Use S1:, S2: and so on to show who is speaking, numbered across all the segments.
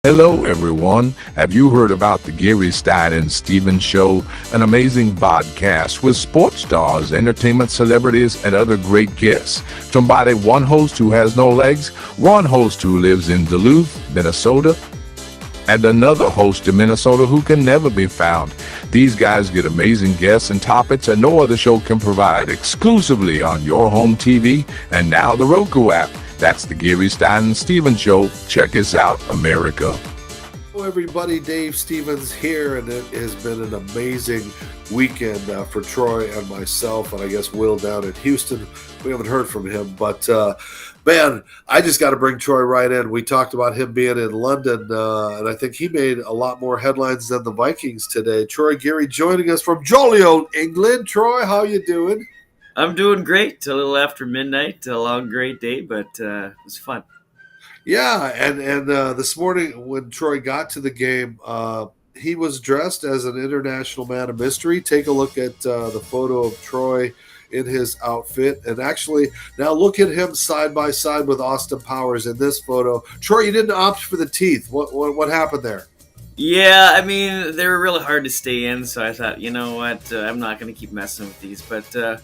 S1: Hello, everyone. Have you heard about the Geary, Stein, and Steven show? An amazing podcast with sports stars, entertainment celebrities, and other great guests. Somebody, one host who has no legs, one host who lives in Duluth, Minnesota, and another host in Minnesota who can never be found. These guys get amazing guests and topics that no other show can provide exclusively on your home TV and now the Roku app. That's the Geary, Stein, and Stevens Show. Check us out, America.
S2: Hello, everybody. Dave Stevens here, and it has been an amazing weekend for Troy and myself, and I guess Will down in Houston. We haven't heard from him, but man, I just got to bring Troy right in. We talked about him being in London, and I think he made a lot more headlines than the Vikings today. Troy Geary joining us from jolly old England. Troy, how you doing?
S3: I'm doing great. A little after midnight. A long, great day, but it was fun.
S2: Yeah, and this morning when Troy got to the game, he was dressed as an international man of mystery. Take a look at the photo of Troy in his outfit, and actually now look at him side by side with Austin Powers in this photo. Troy, you didn't opt for the teeth. What happened there?
S3: Yeah, I mean, they were really hard to stay in, so I thought, you know what, I'm not going to keep messing with these. But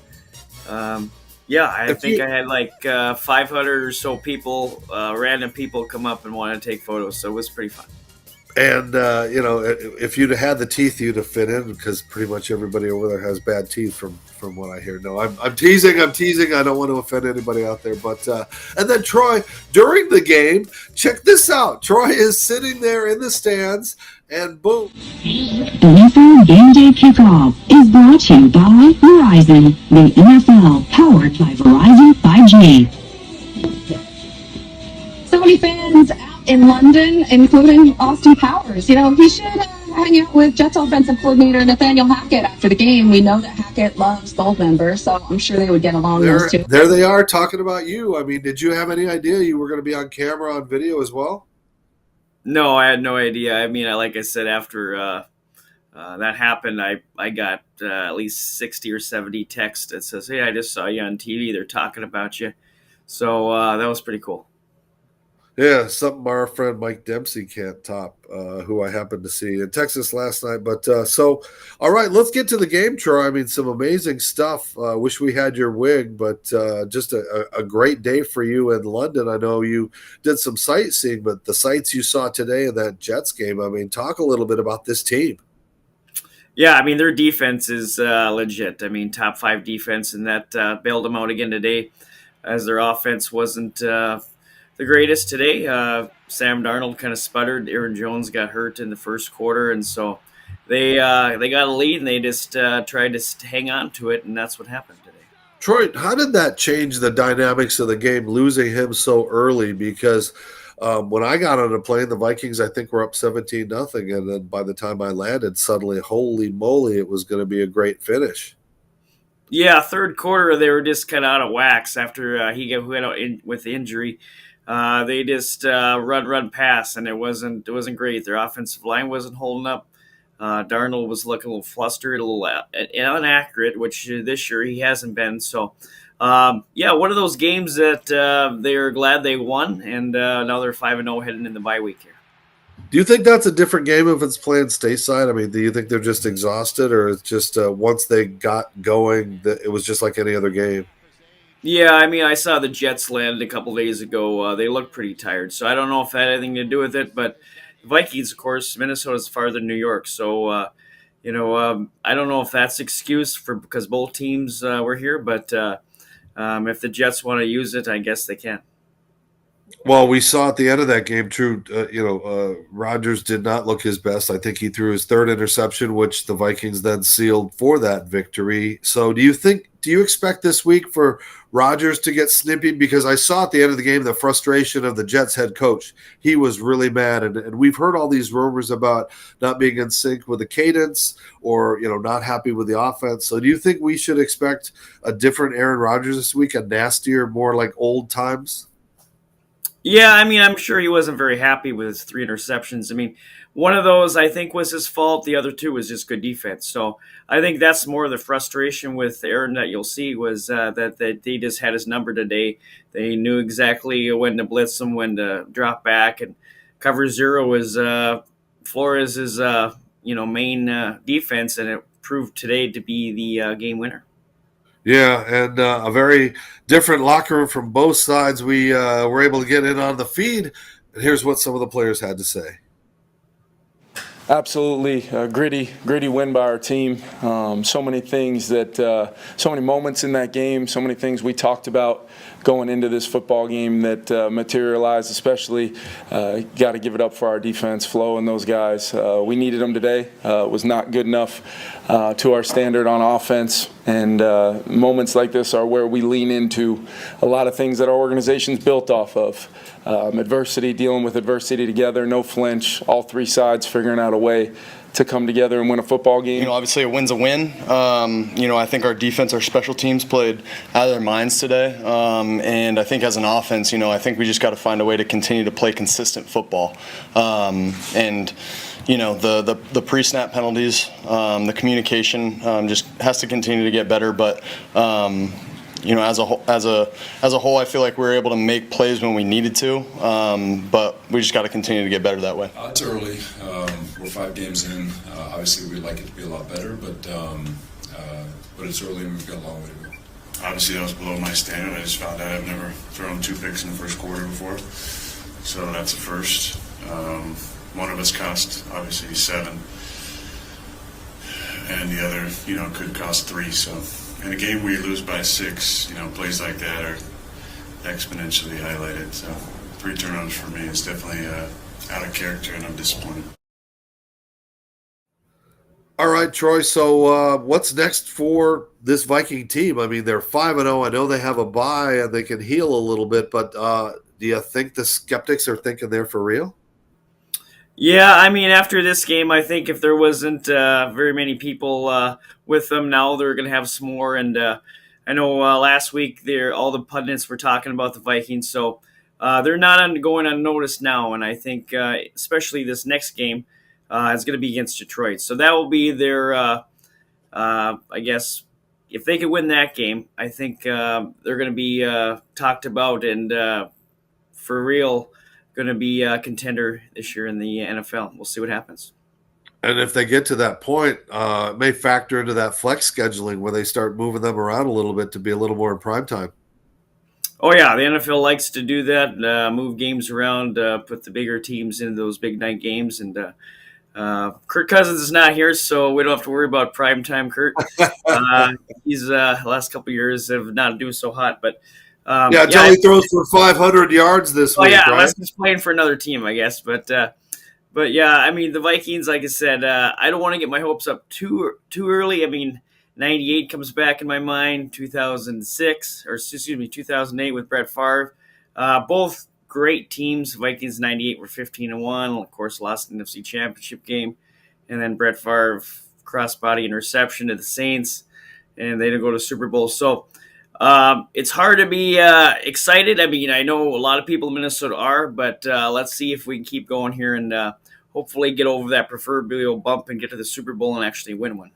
S3: yeah, I think I had like 500 or so people, random people come up and want to take photos, so it was pretty fun.
S2: And, if you'd have had the teeth, you'd have fit in because pretty much everybody over there has bad teeth from what I hear. No, I'm teasing. I don't want to offend anybody out there. But and then Troy, during the game, check this out. Troy is sitting there in the stands and boom.
S4: The NFL Game Day Kickoff is brought to you by Verizon, the NFL powered by Verizon 5G.
S5: So many fans out in London, including Austin Powers. You know, he should hang out with Jets offensive coordinator Nathaniel Hackett after the game. We know that Hackett loves Goldmember, so I'm sure they would get along those two.
S2: There they are talking about you. I mean, did you have any idea you were going to be on camera, on video as well?
S3: No, I had no idea. I mean, like I said, after that happened, I got at least 60 or 70 texts that says, hey, I just saw you on TV. They're talking about you. So that was pretty cool.
S2: Yeah, something our friend Mike Dempsey can't top, who I happened to see in Texas last night. But all right, let's get to the game, Troy. I mean, some amazing stuff. Wish we had your wig, but just a great day for you in London. I know you did some sightseeing, but the sights you saw today in that Jets game, I mean, talk a little bit about this team.
S3: Yeah, I mean, their defense is legit. I mean, top 5 defense, and that bailed them out again today as their offense wasn't the greatest today. Sam Darnold kind of sputtered. Aaron Jones got hurt in the first quarter, and so they got a lead, and they just tried to hang on to it, and that's what happened today.
S2: Troy, how did that change the dynamics of the game, losing him so early? Because when I got on a plane, the Vikings, I think, were up 17-0, and then by the time I landed, suddenly, holy moly, it was going to be a great finish.
S3: Yeah, third quarter, they were just kind of out of wax after he went out with the injury. They just run pass, and it wasn't great. Their offensive line wasn't holding up. Darnold was looking a little flustered, a little inaccurate, which this year he hasn't been. So, yeah, one of those games that they're glad they won, and now they're 5-0 heading in the bye week here.
S2: Do you think that's a different game if it's playing stateside? I mean, do you think they're just exhausted, or it's just once they got going, it was just like any other game?
S3: Yeah, I mean, I saw the Jets land a couple days ago. They looked pretty tired, so I don't know if that had anything to do with it. But the Vikings, of course, Minnesota's farther than New York, so I don't know if that's excuse because both teams were here. But if the Jets want to use it, I guess they can.
S2: Well, we saw at the end of that game, too, Rodgers did not look his best. I think he threw his third interception, which the Vikings then sealed for that victory. So do you expect this week for Rodgers to get snippy? Because I saw at the end of the game the frustration of the Jets head coach. He was really mad, and we've heard all these rumors about not being in sync with the cadence or, not happy with the offense. So do you think we should expect a different Aaron Rodgers this week, a nastier, more like old times?
S3: Yeah, I mean, I'm sure he wasn't very happy with his 3 interceptions. I mean, one of those I think was his fault. The other 2 was just good defense. So I think that's more of the frustration with Aaron that you'll see was that they just had his number today. They knew exactly when to blitz him, when to drop back, and cover zero is Flores' main defense, and it proved today to be the game winner.
S2: Yeah, and a very different locker room from both sides. We were able to get in on the feed, and here's what some of the players had to say.
S6: Absolutely, gritty win by our team. So many things so many moments in that game, so many things we talked about going into this football game that materialized. Especially, got to give it up for our defense, Flo and those guys. We needed them today. It was not good enough to our standard on offense. And moments like this are where we lean into a lot of things that our organization's built off of. Adversity, dealing with adversity together, no flinch, all three sides figuring out a way to come together and win a football game.
S7: Obviously a win's a win. I think our defense, our special teams played out of their minds today. And I think as an offense, I think we just got to find a way to continue to play consistent football. The pre-snap penalties, the communication just has to continue to get better. But as a whole, I feel like we were able to make plays when we needed to, but we just got to continue to get better that way.
S8: It's early. We're 5 games in. Obviously, we'd like it to be a lot better, but it's early and we've got a long way to go.
S9: Obviously, that was below my standard. I just found out I've never thrown 2 picks in the first quarter before, so that's a first. One of us cost, obviously, 7, and the other, could cost 3. So in a game where you lose by 6, plays like that are exponentially highlighted. So 3 turnovers for me is definitely out of character, and I'm disappointed.
S2: All right, Troy. So what's next for this Viking team? I mean, they're 5-0. I know they have a bye and they can heal a little bit, but do you think the skeptics are thinking they're for real?
S3: Yeah, I mean, after this game, I think if there wasn't very many people with them now, they're going to have some more. And I know last week all the pundits were talking about the Vikings, so they're not going unnoticed now. And I think especially this next game is going to be against Detroit. So that will be their, I guess, if they could win that game, I think they're going to be talked about and for real going to be a contender this year in the NFL. We'll see what happens.
S2: And if they get to that point, it may factor into that flex scheduling where they start moving them around a little bit to be a little more in prime time.
S3: Oh, yeah, the NFL likes to do that, move games around, put the bigger teams into those big night games. And Kirk Cousins is not here, so we don't have to worry about primetime Kirk. He's last couple of years have not doing so hot, but
S2: until he throws for 500 yards this week.
S3: Yeah,
S2: right?
S3: unless he's playing for another team, I guess. But yeah, I mean, the Vikings, like I said, I don't want to get my hopes up too early. I mean, 98 comes back in my mind, 2008 with Brett Favre. Both great teams. Vikings 98 were 15-1. Of course, lost the NFC Championship game. And then Brett Favre crossbody interception to the Saints, and they didn't go to Super Bowl. So it's hard to be excited. I mean, I know a lot of people in Minnesota are, but let's see if we can keep going here and hopefully get over that proverbial bump and get to the Super Bowl and actually win one.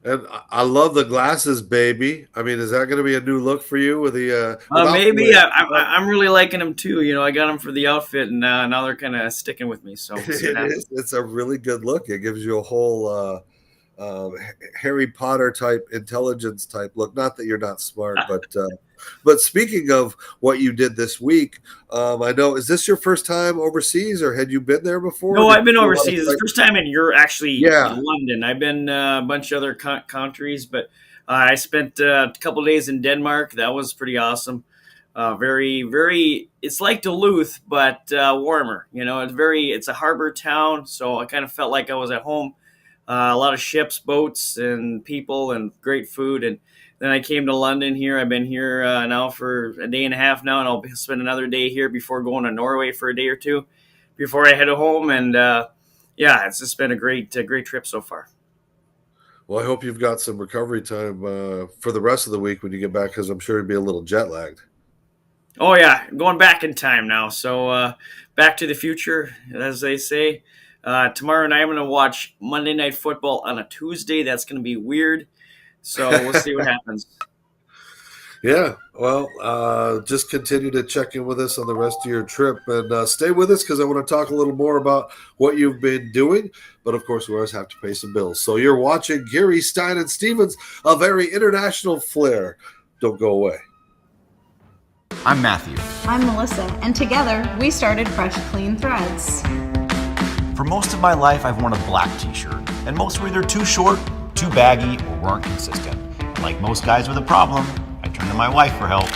S2: And I love the glasses, baby. I mean, is that going to be a new look for you with the?
S3: Maybe. I'm really liking them too. I got them for the outfit, and now they're kind of sticking with me. So
S2: it's a really good look. It gives you a whole Harry Potter type intelligence type look. Not that you're not smart, but speaking of what you did this week, I know, is this your first time overseas, or had you been there before?
S3: No, I've been overseas. It's the first time in London. I've been a bunch of other countries, but I spent a couple of days in Denmark. That was pretty awesome. Very, very. It's like Duluth, but warmer. It's a harbor town, so I kind of felt like I was at home. A lot of ships, boats, and people, and great food. And then I came to London here. I've been here now for a day and a half now, and I'll spend another day here before going to Norway for a day or two before I head home. And it's just been a great trip so far.
S2: Well, I hope you've got some recovery time for the rest of the week when you get back, because I'm sure you'll be a little jet lagged.
S3: Oh, yeah. I'm going back in time now. So back to the future, as they say. Tomorrow night I'm going to watch Monday Night Football on a Tuesday. That's going to be weird. So we'll see what happens.
S2: Yeah, well, just continue to check in with us on the rest of your trip and stay with us because I want to talk a little more about what you've been doing. But of course, we always have to pay some bills. So you're watching Geary, Stein, and Stevens, a very international flair. Don't go away.
S10: I'm Matthew.
S11: I'm Melissa, and together we started Fresh Clean Threads.
S10: For most of my life, I've worn a black t-shirt, and most were either too short, too baggy, or weren't consistent. Like most guys with a problem, I turned to my wife for help.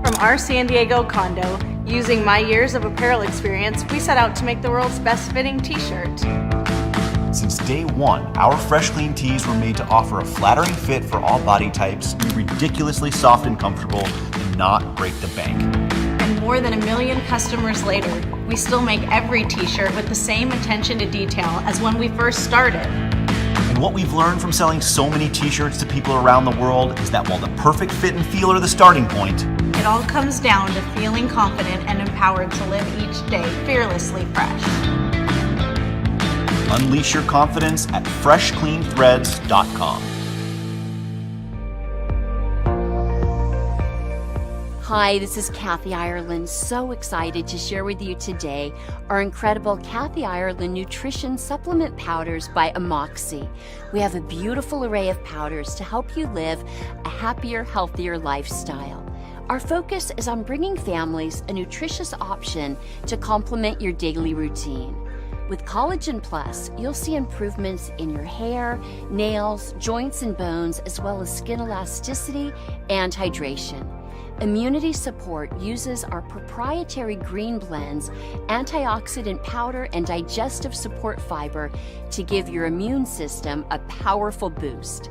S11: From our San Diego condo, using my years of apparel experience, we set out to make the world's best fitting t-shirt.
S10: Since day one, our Fresh Clean tees were made to offer a flattering fit for all body types, be ridiculously soft and comfortable, and not break the bank.
S11: And more than 1 million customers later, we still make every t-shirt with the same attention to detail as when we first started.
S10: And what we've learned from selling so many t-shirts to people around the world is that while the perfect fit and feel are the starting point,
S11: it all comes down to feeling confident and empowered to live each day fearlessly fresh.
S10: unleash your confidence at freshcleanthreads.com.
S12: Hi, this is Kathy Ireland. So excited to share with you today our incredible Kathy Ireland Nutrition Supplement Powders by Amoxi. We have a beautiful array of powders to help you live a happier, healthier lifestyle. Our focus is on bringing families a nutritious option to complement your daily routine. With Collagen Plus, you'll see improvements in your hair, nails, joints, and bones, as well as skin elasticity and hydration. Immunity Support uses our proprietary green blends, antioxidant powder, and digestive support fiber to give your immune system a powerful boost.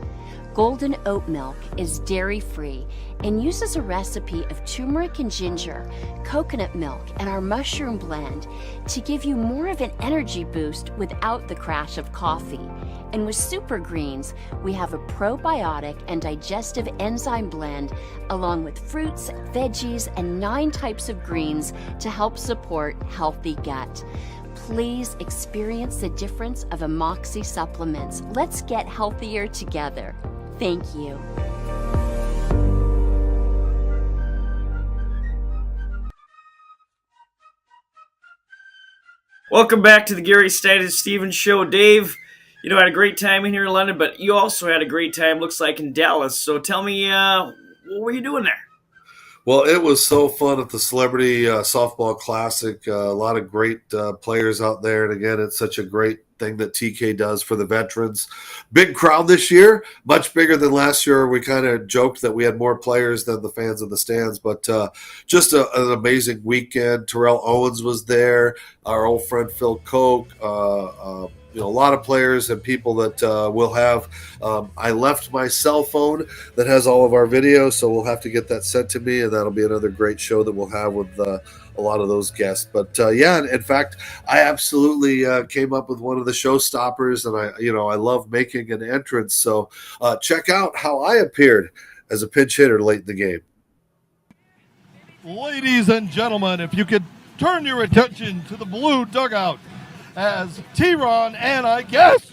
S12: Golden Oat Milk is dairy-free and uses a recipe of turmeric and ginger, coconut milk, and our mushroom blend to give you more of an energy boost without the crash of coffee. And with Super Greens, we have a probiotic and digestive enzyme blend along with fruits, veggies, and 9 types of greens to help support healthy gut. Please experience the difference of Amoxi supplements. Let's get healthier together. Thank you.
S3: Welcome back to the Geary, Stein, and Stevens Show. Dave, I had a great time in here in London, but you also had a great time, looks like, in Dallas. So tell me, what were you doing there?
S2: Well, it was so fun at the Celebrity Softball Classic. A lot of great players out there. And again, it's such a great thing that TK does for the veterans. Big crowd this year, much bigger than last year. We kind of joked that we had more players than the fans in the stands, but just an amazing weekend. Terrell Owens was there, our old friend Phil Koch, a lot of players and people that we'll have. I left my cell phone that has all of our videos, so we'll have to get that sent to me, and that'll be another great show that we'll have with a lot of those guests. But in fact, I absolutely came up with one of the showstoppers, and I love making an entrance. So check out how I appeared as a pinch hitter late in the game.
S13: Ladies and gentlemen, if you could turn your attention to the blue dugout, as T-Ron and I guess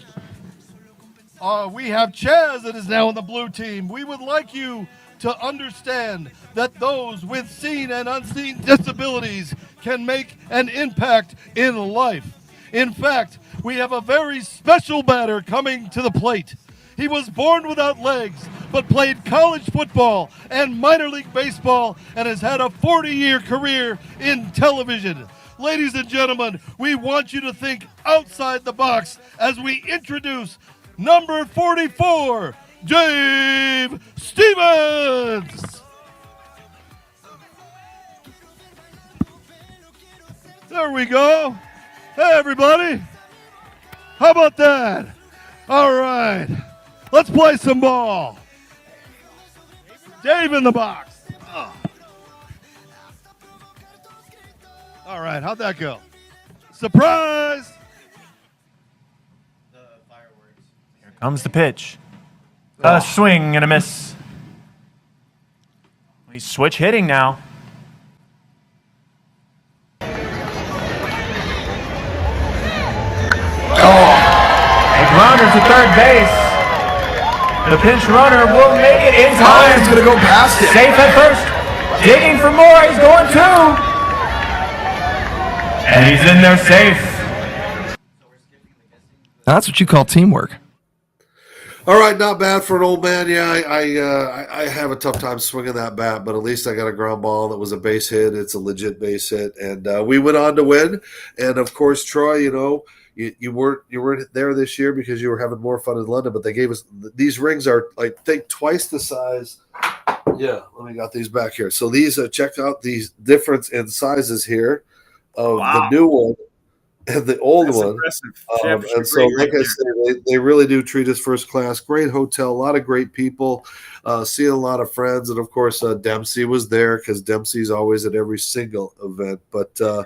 S13: we have Chaz that is now on the blue team. We would like you to understand that those with seen and unseen disabilities can make an impact in life. In fact, we have a very special batter coming to the plate. He was born without legs, but played college football and minor league baseball and has had a 40-year career in television. Ladies and gentlemen, we want you to think outside the box as we introduce number 44, Dave Stevens. There we go. Hey, everybody. How about that? All right. Let's play some ball. Dave in the box. All right, how'd that go? Surprise!
S14: The fireworks. Here comes the pitch. A swing and a miss. He's switch hitting now. A grounder to third base. The pinch runner will make it in time.
S2: He's going to go past it.
S14: Safe at first. Digging for more. He's going two. And he's in there safe.
S15: That's what you call teamwork.
S2: All right, not bad for an old man. Yeah, I have a tough time swinging that bat, but at least I got a ground ball that was a base hit. It's a legit base hit, and we went on to win. And of course, Troy, you weren't there this year because you were having more fun in London. But they gave us these rings are I think twice the size. Yeah, let me got these back here. So these check out these difference in sizes here of the new one and the old one. And so, like I said, they really do treat us first class. Great hotel, a lot of great people, seeing a lot of friends. And, of course, Dempsey was there because Dempsey's always at every single event. But a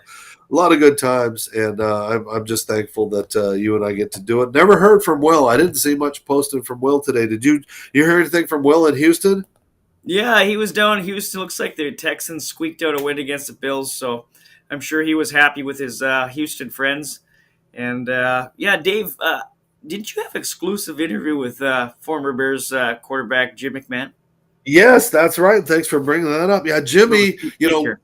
S2: lot of good times, and I'm just thankful that you and I get to do it. Never heard from Will. I didn't see much posted from Will today. Did you hear anything from Will in Houston?
S3: Yeah, he was down in Houston. Looks like the Texans squeaked out a win against the Bills, so I'm sure he was happy with his Houston friends. And, Dave, didn't you have an exclusive interview with former Bears quarterback Jim McMahon?
S2: Yes, that's right. Thanks for bringing that up. Yeah, Jimmy,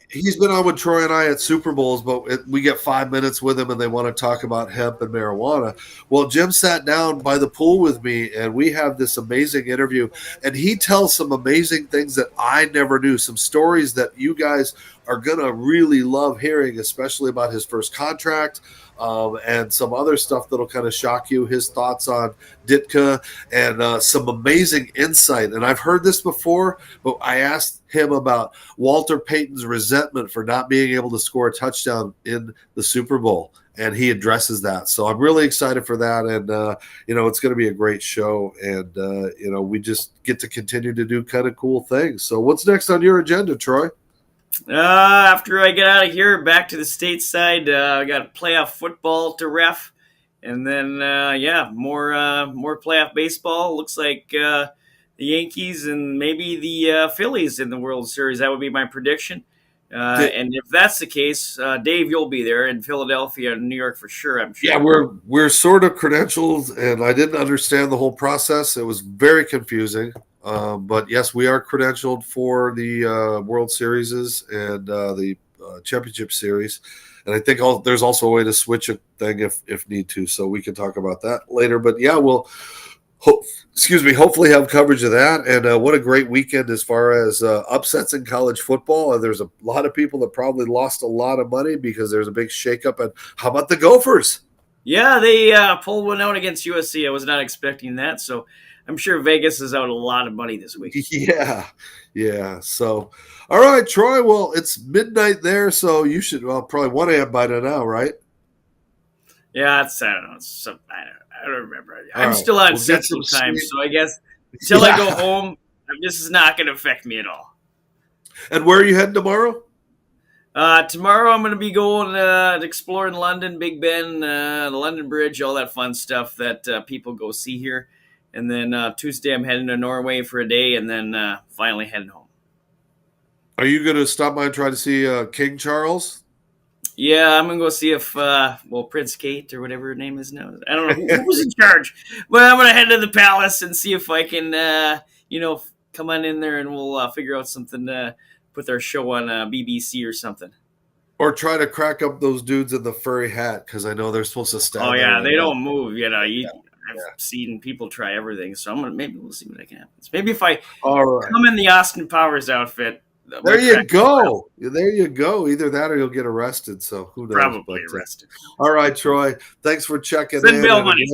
S2: he's been on with Troy and I at Super Bowls, but we get 5 minutes with him and they want to talk about hemp and marijuana. Well, Jim sat down by the pool with me and we have this amazing interview. And he tells some amazing things that I never knew, some stories that you guys are going to really love hearing, especially about his first contract. And some other stuff that'll kind of shock you, his thoughts on Ditka and some amazing insight. And I've heard this before, but I asked him about Walter Payton's resentment for not being able to score a touchdown in the Super Bowl. And he addresses that. So I'm really excited for that. And, it's going to be a great show. And, we just get to continue to do kind of cool things. So what's next on your agenda, Troy?
S3: After I get out of here, back to the stateside, I got playoff football to ref, and then more playoff baseball. Looks like the Yankees and maybe the Phillies in the World Series. That would be my prediction. And if that's the case, Dave, you'll be there in Philadelphia and New York for sure, I'm sure.
S2: Yeah, we're sort of credentialed, and I didn't understand the whole process. It was very confusing. But yes, we are credentialed for the World Series and the Championship Series, and I think there's also a way to switch a thing if need to. So we can talk about that later. But yeah, we'll hopefully have coverage of that. And what a great weekend as far as upsets in college football. And there's a lot of people that probably lost a lot of money because there's a big shakeup. And how about the Gophers?
S3: Yeah, they pulled one out against USC. I was not expecting that, so I'm sure Vegas is out a lot of money this week.
S2: Yeah. So, all right, Troy. Well, it's midnight there, so you should probably 1 a.m. by now, right?
S3: Yeah, I don't know. I don't remember. I'm still on Central Time, so I guess until I go home, this is not going to affect me at all.
S2: And where are you heading tomorrow?
S3: Tomorrow I'm going to be going exploring London, Big Ben, the London Bridge, all that fun stuff that people go see here. And then Tuesday I'm heading to Norway for a day and then finally heading home.
S2: Are you going to stop by and try to see King Charles?
S3: Yeah, I'm going to go see if, Prince Kate or whatever her name is now. I don't know who's in charge. Well, I'm going to head to the palace and see if I can, come on in there and we'll figure out something to put our show on BBC or something.
S2: Or try to crack up those dudes in the furry hat because I know they're supposed to stand.
S3: Oh, yeah, they don't move, I've seen people try everything, so maybe we'll see what can happen. Maybe if I come in the Austin Powers outfit.
S2: There you go. There you go. Either that or you'll get arrested. So who knows?
S3: Probably arrested.
S2: All right, Troy. Thanks for checking
S3: in.
S2: Bill money.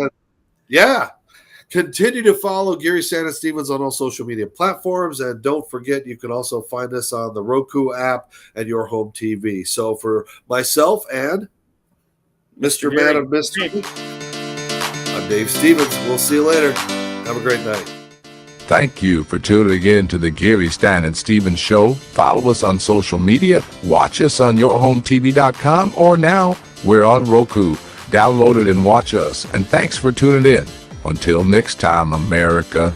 S2: Yeah. Continue to follow Geary, Stein, and Stevens on all social media platforms. And don't forget, you can also find us on the Roku app and your home TV. So for myself and Mr. Man of Mystery, I'm Dave Stevens. We'll see you later. Have a great night.
S1: Thank you for tuning in to the Geary, Stein, and Stevens Show. Follow us on social media. Watch us on yourhometv.com or now we're on Roku. Download it and watch us. And thanks for tuning in. Until next time, America.